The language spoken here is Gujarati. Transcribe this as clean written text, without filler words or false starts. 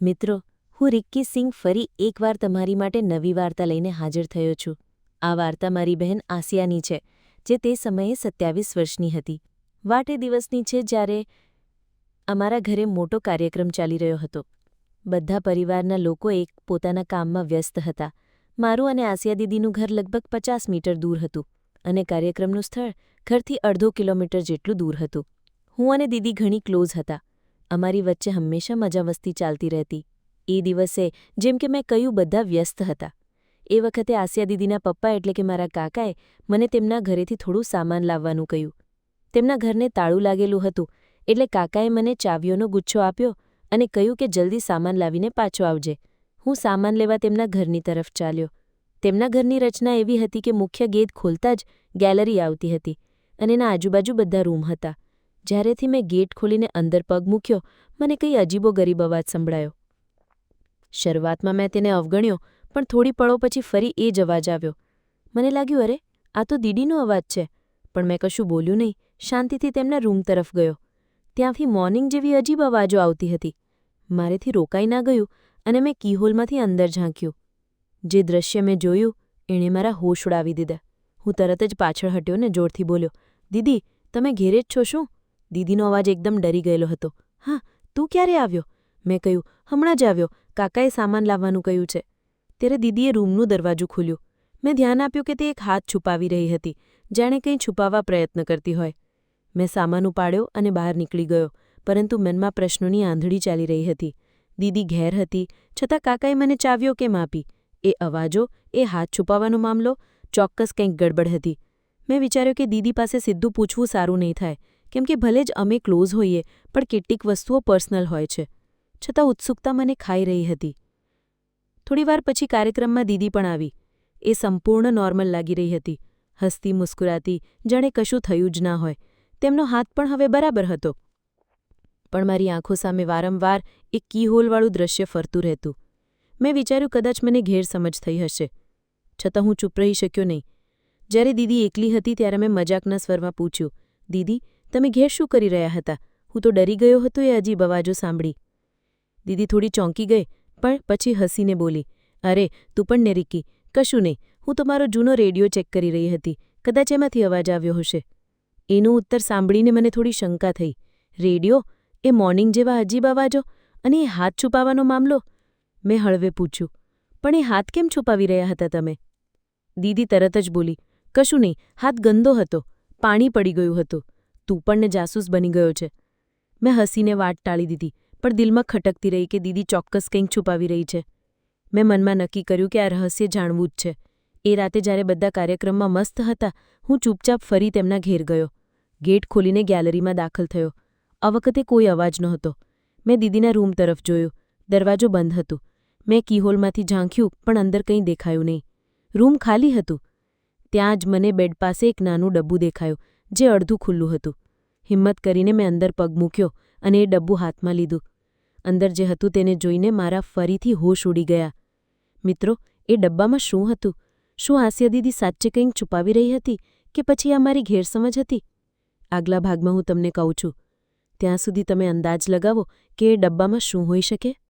મિત્રો, હું રિક્કી સિંઘ ફરી એકવાર તમારી માટે નવી વાર્તા લઈને હાજર થયો છું. આ વાર્તા મારી બહેન આસિયાની છે, જે તે સમયે 27 વર્ષની હતી. વાટે દિવસની છે જ્યારે અમારા ઘરે મોટો કાર્યક્રમ ચાલી રહ્યો હતો. બધા પરિવારના લોકો એક પોતાના કામમાં વ્યસ્ત હતા. મારું અને આસિયા દીદીનું ઘર લગભગ 50 મીટર દૂર હતું અને કાર્યક્રમનું સ્થળ ઘરથી અડધો કિલોમીટર જેટલું દૂર હતું. હું અને દીદી ઘણી ક્લોઝ હતા. અમારી વચ્ચે હંમેશા મજામસ્તી ચાલતી રહેતી. એ દિવસે જેમ કે મેં કહ્યું, બધા વ્યસ્ત હતા. એ વખતે આસિયા દીદીના પપ્પા એટલે કે મારા કાકાએ મને તેમના ઘરેથી થોડું સામાન લાવવાનું કહ્યું. તેમના ઘરને તાળું લાગેલું હતું, એટલે કાકાએ મને ચાવીઓનો ગુચ્છો આપ્યો અને કહ્યું કે જલ્દી સામાન લાવીને પાછો આવજે. હું સામાન લેવા તેમના ઘરની તરફ ચાલ્યો. તેમના ઘરની રચના એવી હતી કે મુખ્ય ગેટ ખોલતા જ ગેલેરી આવતી હતી અને એના આજુબાજુ બધા રૂમ હતા. જ્યારેથી મેં ગેટ ખોલીને અંદર પગ મૂક્યો, મને કંઈ અજીબોગરીબ અવાજ સંભળાયો. શરૂઆતમાં મેં તેને અવગણ્યો, પણ થોડી પળો પછી ફરી એ જ અવાજ આવ્યો. મને લાગ્યું, અરે, આ તો દીદીનો અવાજ છે. પણ મેં કશું બોલ્યું નહીં, શાંતિથી તેમના રૂમ તરફ ગયો. ત્યાંથી મોર્નિંગ જેવી અજીબ અવાજો આવતી હતી. મારેથી રોકાઈ ના ગયું અને મેં કીહોલમાંથી અંદર ઝાંક્યું. જે દૃશ્ય મેં જોયું એણે મારા હોશ ઉડાવી દીધા. હું તરત જ પાછળ હટ્યો ને જોરથી બોલ્યો, દીદી, તમે ઘેરે જ છો શું? દીદીનો અવાજ એકદમ ડરી ગયેલો હતો. હા, તું ક્યારે આવ્યો? મેં કહ્યું, હમણાં જ આવ્યો. કાકાએ સામાન લાવવાનું કહ્યું છે. ત્યારે દીદીએ રૂમનું દરવાજું ખોલ્યું. મેં ધ્યાન આપ્યું કે તે એક હાથ છુપાવી રહી હતી, જાણે કંઈ છુપાવવા પ્રયત્ન કરતી હોય. મેં સામાન ઉપાડ્યો અને બહાર નીકળી ગયો, પરંતુ મનમાં પ્રશ્નોની આંધળી ચાલી રહી હતી. દીદી ઘેર હતી, છતાં કાકાએ મને ચાવીઓ કેમ આપી? એ અવાજો, એ હાથ છુપાવવાનો મામલો, ચોક્કસ કંઈક ગડબડ હતી. મેં વિચાર્યું કે દીદી પાસે સીધું પૂછવું સારું નહીં થાય, કેમ કે ભલે જ અમે ક્લોઝ હોઈએ, પણ કેટલીક વસ્તુઓ પર્સનલ હોય છે. છતાં ઉત્સુકતા મને ખાઈ રહી હતી. થોડીવાર પછી કાર્યક્રમમાં દીદી પણ આવી. એ સંપૂર્ણ નોર્મલ લાગી રહી હતી, હસતી મુસ્કુરાતી, જાણે કશું થયું જ ના હોય. તેમનો હાથ પણ હવે બરાબર હતો. પણ મારી આંખો સામે વારંવાર એક કીહોલવાળું દૃશ્ય ફરતું રહેતું. મેં વિચાર્યું કદાચ મને ગેરસમજ થઈ હશે. છતાં હું ચૂપ રહી શક્યો નહીં. જ્યારે દીદી એકલી હતી ત્યારે મેં મજાકના સ્વરમાં પૂછ્યું, દીદી, તમે ઘેર શું કરી રહ્યા હતા? હું તો ડરી ગયો હતો એ અજીબ અવાજો સાંભળી. દીદી થોડી ચોંકી ગઈ, પણ પછી હસીને બોલી, અરે, તું પણ ને રિક્કી, કશું નહીં, હું તમારો જૂનો રેડિયો ચેક કરી રહી હતી, કદાચ એમાંથી અવાજ આવ્યો હશે. એનો ઉત્તર સાંભળીને મને થોડી શંકા થઈ. રેડિયો? એ મોર્નિંગ જેવા અજીબ અવાજો અને એ હાથ છુપાવવાનો મામલો? મેં હળવે પૂછ્યું, પણ એ હાથ કેમ છુપાવી રહ્યા હતા તમે? દીદી તરત જ બોલી, કશું નહીં, હાથ ગંદો હતો, પાણી પડી ગયું હતું. તું પણ ને જાસૂસ બની ગયો છે. મેં હસીને વાત ટાળી દીધી, પણ દિલમાં ખટકતી રહી કે દીદી ચોક્કસ કંઈક છુપાવી રહી છે. મેં મનમાં નક્કી કર્યું કે આ રહસ્ય જાણવું જ છે. એ રાતે જ્યારે બધા કાર્યક્રમમાં મસ્ત હતા, હું ચૂપચાપ ફરી તેમના ઘેર ગયો. ગેટ ખોલીને ગેલેરીમાં દાખલ થયો. આ વખતે કોઈ અવાજ નહોતો. મેં દીદીના રૂમ તરફ જોયું. દરવાજો બંધ હતો. મેં કીહોલમાંથી ઝાંખ્યું, પણ અંદર કંઈ દેખાયું નહીં. રૂમ ખાલી હતું. ત્યાં જ મને બેડ પાસે એક નાનું ડબ્બું દેખાયું, જે અડધું ખુલ્લું હતું. હિંમત કરીને મેં અંદર પગ મૂક્યો અને એ ડબ્બું હાથમાં લીધું. અંદર જે હતું તેને જોઈને મારા ફરીથી હોશ ઉડી ગયા. મિત્રો, એ ડબ્બામાં શું હતું? શું આસિયા દીદી સાચે કંઈક છુપાવી રહી હતી કે પછી આ મારી ગેરસમજ હતી? આગલા ભાગમાં હું તમને કહું છું. ત્યાં સુધી તમે અંદાજ લગાવો કે એ ડબ્બામાં શું હોઈ શકે.